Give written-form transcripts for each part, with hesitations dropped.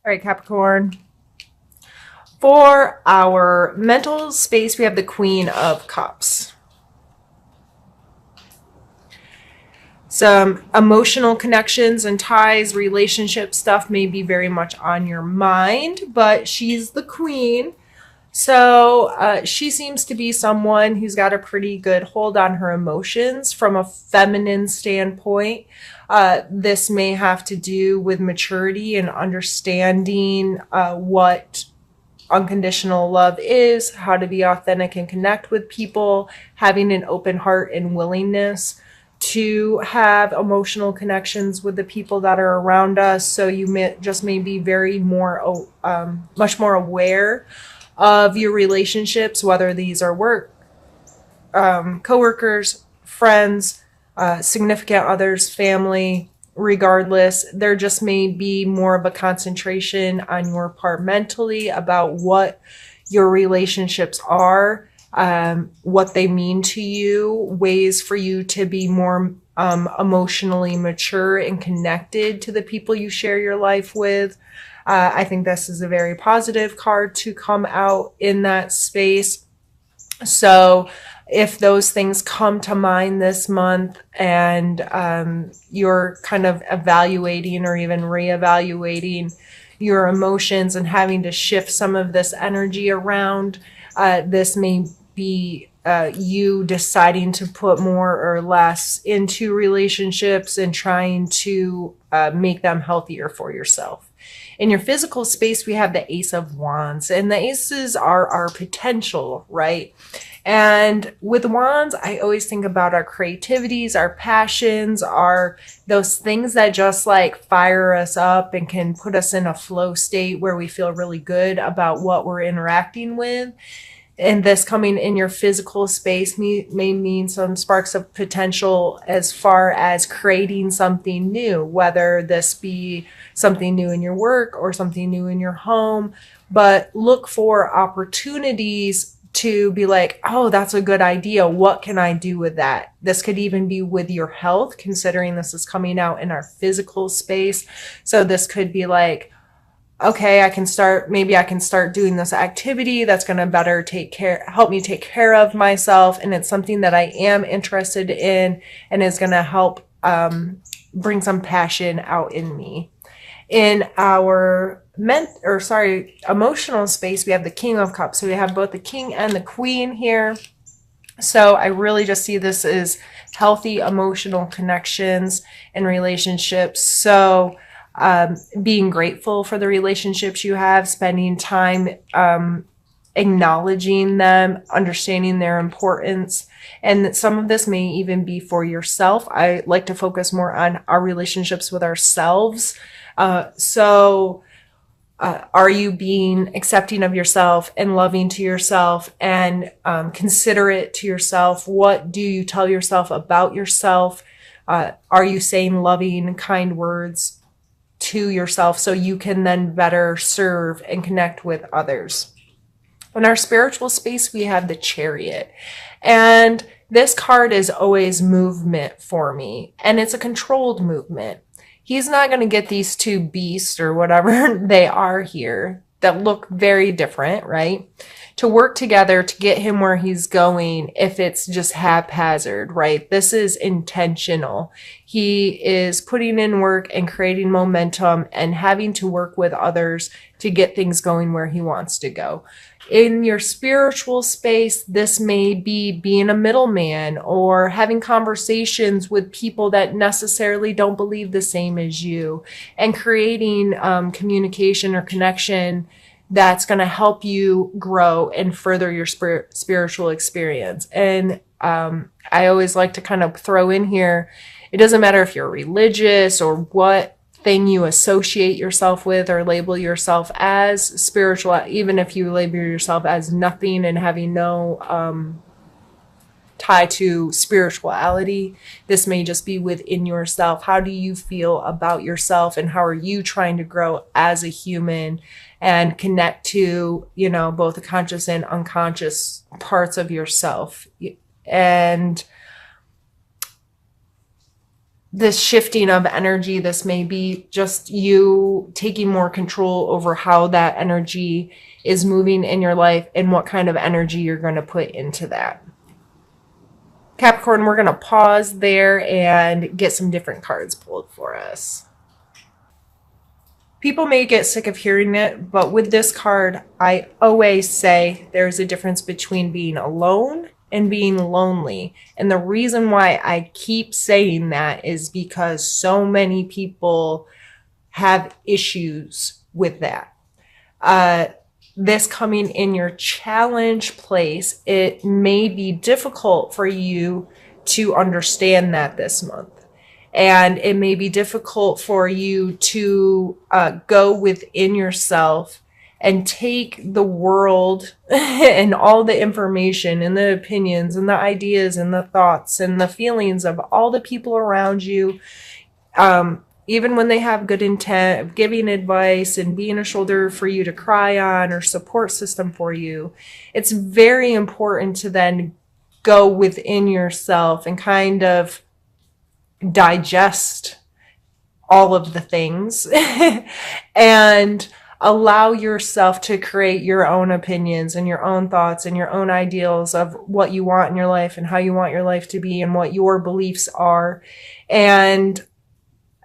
All right, Capricorn. For our mental space, we have the Queen of Cups. Some emotional connections and ties, relationship stuff may be very much on your mind, but she's the queen. So she seems to be someone who's got a pretty good hold on her emotions from a feminine standpoint. This may have to do with maturity and understanding what unconditional love is, how to be authentic and connect with people, having an open heart and willingness to have emotional connections with the people that are around us. So you may be very more, much more aware of your relationships, whether these are work, coworkers, friends, significant others, family. Regardless, there just may be more of a concentration on your part mentally about what your relationships are, what they mean to you, ways for you to be more emotionally mature and connected to the people you share your life with. I think this is a very positive card to come out in that space. So if those things come to mind this month and you're kind of evaluating or even reevaluating your emotions and having to shift some of this energy around, this may be you deciding to put more or less into relationships and trying to make them healthier for yourself. In your physical space, we have the Ace of Wands, and the aces are our potential, right? And with wands, I always think about our creativities, our passions, our those things that just like fire us up and can put us in a flow state where we feel really good about what we're interacting with. And this coming in your physical space may mean some sparks of potential as far as creating something new, whether this be something new in your work or something new in your home. But look for opportunities to be like, oh, that's a good idea. What can I do with that? This could even be with your health, considering this is coming out in our physical space. So this could be like, okay, maybe I can start doing this activity that's going to better help me take care of myself. And it's something that I am interested in and is going to help bring some passion out in me. In our emotional space, we have the King of Cups. So we have both the King and the Queen here. So I really just see this as healthy emotional connections and relationships. So being grateful for the relationships you have, spending time acknowledging them, understanding their importance. And some of this may even be for yourself. I like to focus more on our relationships with ourselves. Are you being accepting of yourself and loving to yourself and considerate to yourself? What do you tell yourself about yourself? Are you saying loving, kind words to yourself so you can then better serve and connect with others? In our spiritual space, we have the Chariot. And this card is always movement for me. And it's a controlled movement. He's not going to get these two beasts or whatever they are here that look very different, right? To work together to get him where he's going if it's just haphazard, right? This is intentional. He is putting in work and creating momentum and having to work with others to get things going where he wants to go. In your spiritual space, this may be being a middleman or having conversations with people that necessarily don't believe the same as you and creating communication or connection that's going to help you grow and further your spiritual experience. And I always like to kind of throw in here, it doesn't matter if you're religious or what thing you associate yourself with or label yourself as spiritual, even if you label yourself as nothing and having no tie to spirituality. This may just be within yourself. How do you feel about yourself and how are you trying to grow as a human and connect to, both the conscious and unconscious parts of yourself? And this shifting of energy. This may be just you taking more control over how that energy is moving in your life and what kind of energy you're going to put into that. Capricorn, we're going to pause there and get some different cards pulled for us. People may get sick of hearing it, but with this card, I always say there's a difference between being alone and being lonely. And the reason why I keep saying that is because so many people have issues with that. This coming in your challenge place, it may be difficult for you to understand that this month. And it may be difficult for you to go within yourself and take the world and all the information and the opinions and the ideas and the thoughts and the feelings of all the people around you, even when they have good intent of giving advice and being a shoulder for you to cry on or support system for you. It's very important to then go within yourself and kind of digest all of the things and allow yourself to create your own opinions and your own thoughts and your own ideals of what you want in your life and how you want your life to be and what your beliefs are. And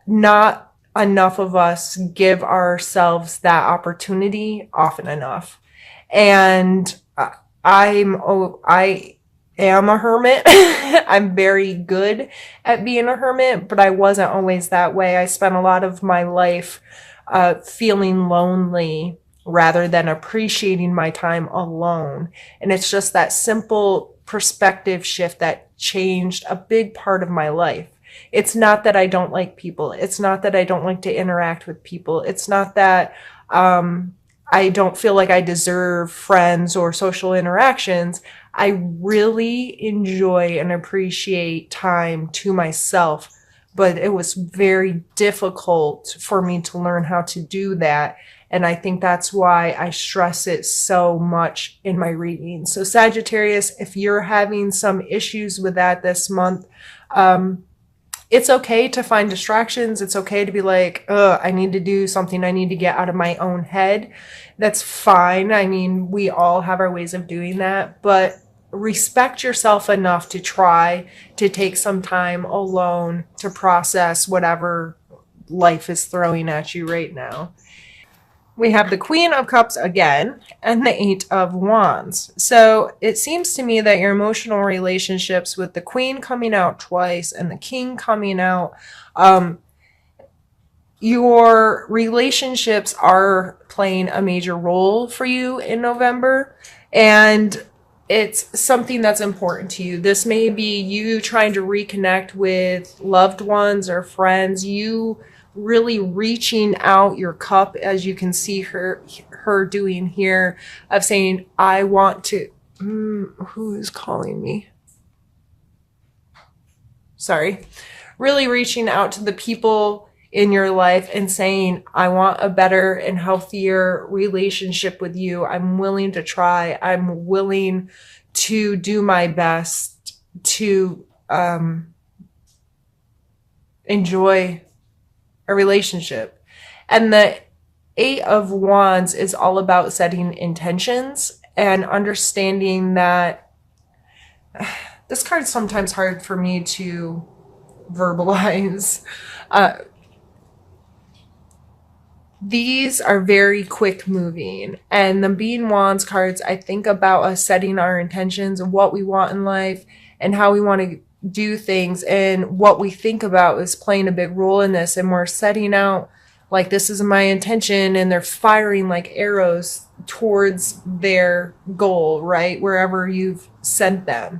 not enough of us give ourselves that opportunity often enough. And I am a hermit. I'm very good at being a hermit, but I wasn't always that way. I spent a lot of my life feeling lonely rather than appreciating my time alone. And it's just that simple perspective shift that changed a big part of my life. It's not that I don't like people. It's not that I don't like to interact with people. It's not that I don't feel like I deserve friends or social interactions. I really enjoy and appreciate time to myself, but it was very difficult for me to learn how to do that. And I think that's why I stress it so much in my readings. So Sagittarius, if you're having some issues with that this month, it's okay to find distractions. It's okay to be like, I need to do something. I need to get out of my own head. That's fine. I mean, we all have our ways of doing that, but respect yourself enough to try to take some time alone to process whatever life is throwing at you right now. We have the Queen of Cups again and the Eight of Wands. So it seems to me that your emotional relationships with the Queen coming out twice and the King coming out, your relationships are playing a major role for you in November. And it's something that's important to you. This may be you trying to reconnect with loved ones or friends, you really reaching out your cup, as you can see her doing here, of saying, I want to, who is calling me? Sorry. Really reaching out to the people in your life and saying, I want a better and healthier relationship with you. I'm willing to try. I'm willing to do my best to enjoy a relationship. And the Eight of Wands is all about setting intentions and understanding that this card is sometimes hard for me to verbalize. These are very quick moving, and the Being Wands cards, I think about us setting our intentions of what we want in life and how we want to do things, and what we think about is playing a big role in this. And we're setting out like, this is my intention, and they're firing like arrows towards their goal, right? Wherever you've sent them.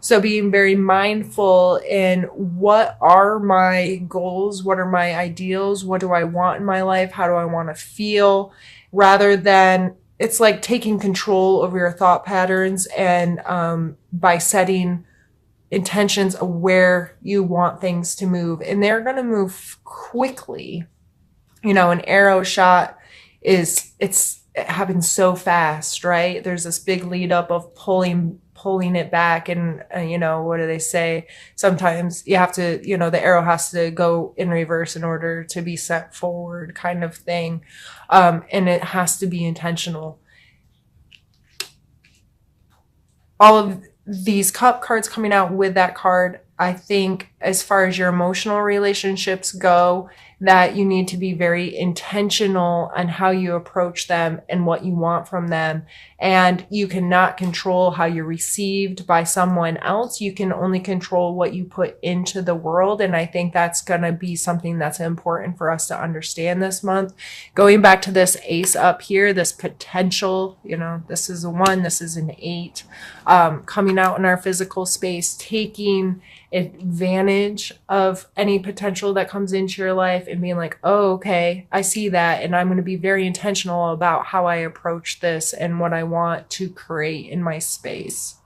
So being very mindful in what are my goals? What are my ideals? What do I want in my life? How do I want to feel? Rather than, it's like taking control over your thought patterns, and by setting intentions of where you want things to move. And they're going to move quickly. You know, an arrow shot it happens so fast, right? There's this big lead up of pulling pulling it back. And, what do they say? Sometimes you have to, the arrow has to go in reverse in order to be sent forward, kind of thing. And it has to be intentional. All of these cup cards coming out with that card, I think as far as your emotional relationships go, that you need to be very intentional on how you approach them and what you want from them. And you cannot control how you're received by someone else. You can only control what you put into the world. And I think that's going to be something that's important for us to understand this month. Going back to this ace up here, this potential, this is a 1, this is an 8, coming out in our physical space, taking advantage of any potential that comes into your life and being like, oh, okay, I see that. And I'm going to be very intentional about how I approach this and what I want to create in my space.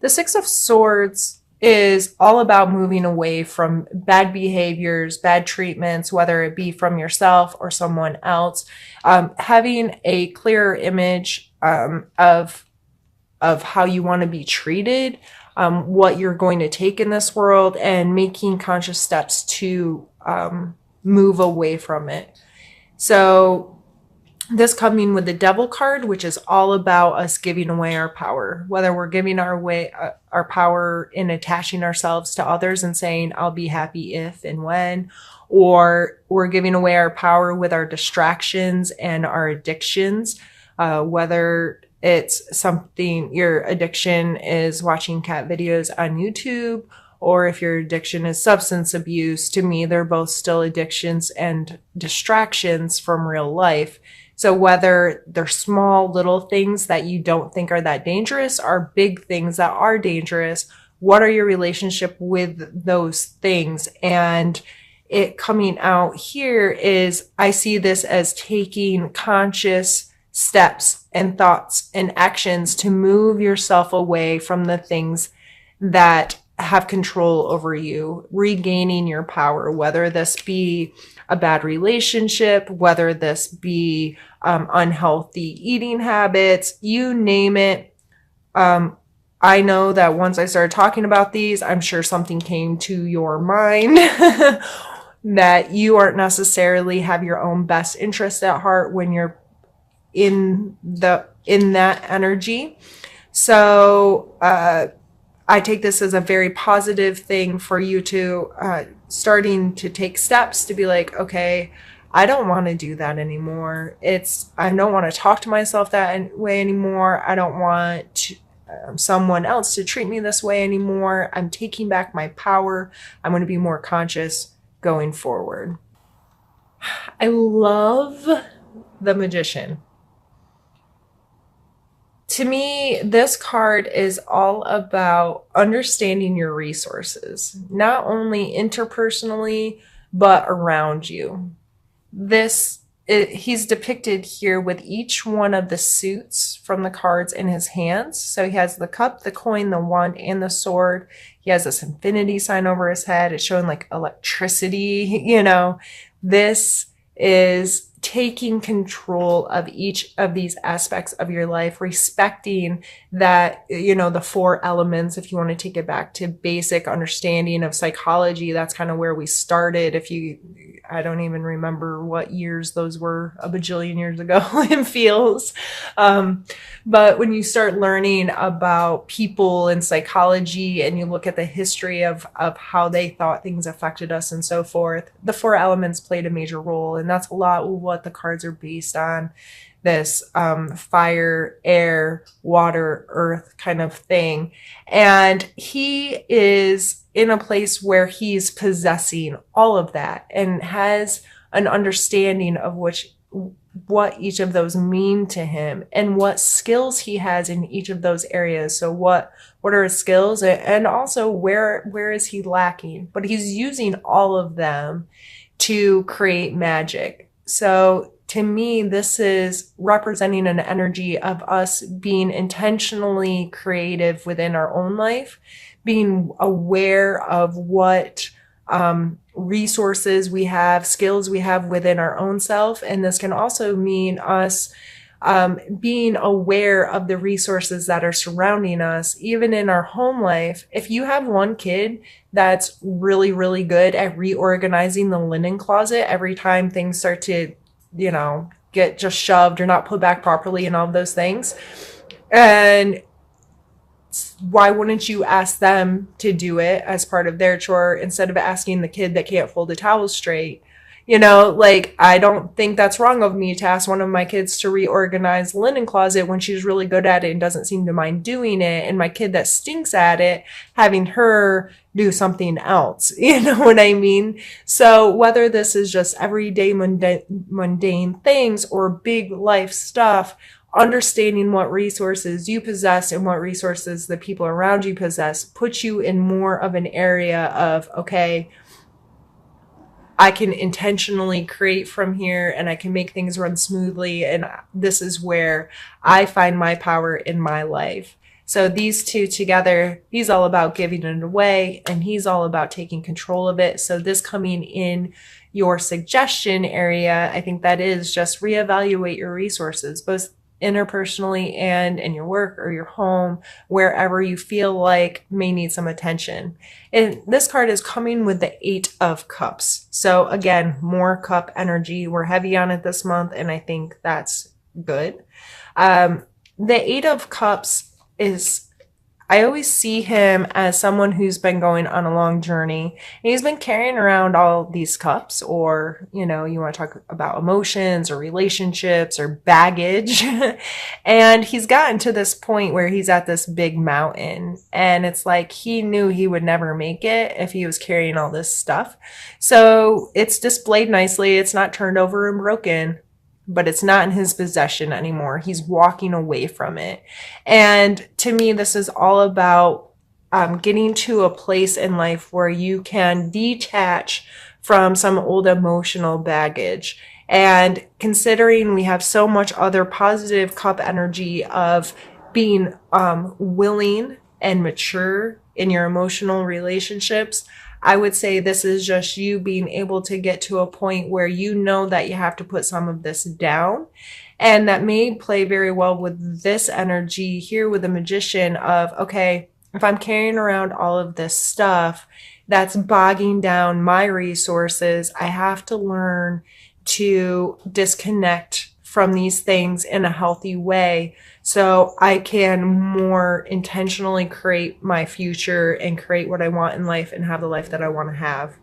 The 6 of Swords is all about moving away from bad behaviors, bad treatments, whether it be from yourself or someone else. Having a clearer image of how you want to be treated, what you're going to take in this world, and making conscious steps to move away from it. So this coming with the Devil card, which is all about us giving away our power, whether we're giving our power in attaching ourselves to others and saying, I'll be happy if and when, or we're giving away our power with our distractions and our addictions, whether it's something, your addiction is watching cat videos on YouTube, or if your addiction is substance abuse. To me, they're both still addictions and distractions from real life. So whether they're small little things that you don't think are that dangerous or big things that are dangerous, what are your relationship with those things? And it coming out here is, I see this as taking conscious steps and thoughts and actions to move yourself away from the things that have control over you, regaining your power, whether this be a bad relationship, whether this be unhealthy eating habits, you name it. I know that once I started talking about these, I'm sure something came to your mind that you aren't necessarily have your own best interest at heart when you're in that energy. So I take this as a very positive thing for you to starting to take steps to be like, okay, I don't want to do that anymore. I don't want to talk to myself that way anymore. I don't want someone else to treat me this way anymore. I'm taking back my power. I'm going to be more conscious going forward. I love the Magician. To me, this card is all about understanding your resources, not only interpersonally, but around you. He's depicted here with each one of the suits from the cards in his hands. So he has the cup, the coin, the wand, and the sword. He has this infinity sign over his head. It's showing like electricity, This is taking control of each of these aspects of your life, respecting that, the 4 elements. If you want to take it back to basic understanding of psychology, that's kind of where we started. I don't even remember what years those were, a bajillion years ago, it feels. But when you start learning about people and psychology and you look at the history of how they thought things affected us and so forth, the 4 elements played a major role. And that's a lot what the cards are based on. This fire, air, water, earth kind of thing. And he is in a place where he's possessing all of that and has an understanding of what each of those mean to him and what skills he has in each of those areas. So what are his skills, and also where is he lacking? But he's using all of them to create magic. So to me, this is representing an energy of us being intentionally creative within our own life, being aware of what resources we have, skills we have within our own self. And this can also mean us being aware of the resources that are surrounding us, even in our home life. If you have one kid that's really, really good at reorganizing the linen closet every time things start to, get just shoved or not put back properly and all of those things, and why wouldn't you ask them to do it as part of their chore instead of asking the kid that can't fold a towel straight? I don't think that's wrong of me to ask one of my kids to reorganize the linen closet when she's really good at it and doesn't seem to mind doing it. And my kid that stinks at it, having her do something else. You know what I mean? So whether this is just everyday mundane things or big life stuff, understanding what resources you possess and what resources the people around you possess puts you in more of an area of, okay, I can intentionally create from here and I can make things run smoothly. And this is where I find my power in my life. So these two together, he's all about giving it away and he's all about taking control of it. So this coming in your suggestion area, I think that is just reevaluate your resources, both interpersonally and in your work or your home, wherever you feel like may need some attention. And this card is coming with the 8 of Cups. So again, more cup energy. We're heavy on it this month, and I think that's good. The 8 of Cups is, I always see him as someone who's been going on a long journey. And he's been carrying around all these cups, or, you want to talk about emotions or relationships or baggage. And he's gotten to this point where he's at this big mountain. And it's like he knew he would never make it if he was carrying all this stuff. So it's displayed nicely. It's not turned over and broken, but it's not in his possession anymore. He's walking away from it. And to me, this is all about getting to a place in life where you can detach from some old emotional baggage. And considering we have so much other positive cup energy of being willing and mature in your emotional relationships, I would say this is just you being able to get to a point where you know that you have to put some of this down. And that may play very well with this energy here with the Magician of, okay, if I'm carrying around all of this stuff that's bogging down my resources, I have to learn to disconnect from these things in a healthy way so I can more intentionally create my future and create what I want in life and have the life that I want to have.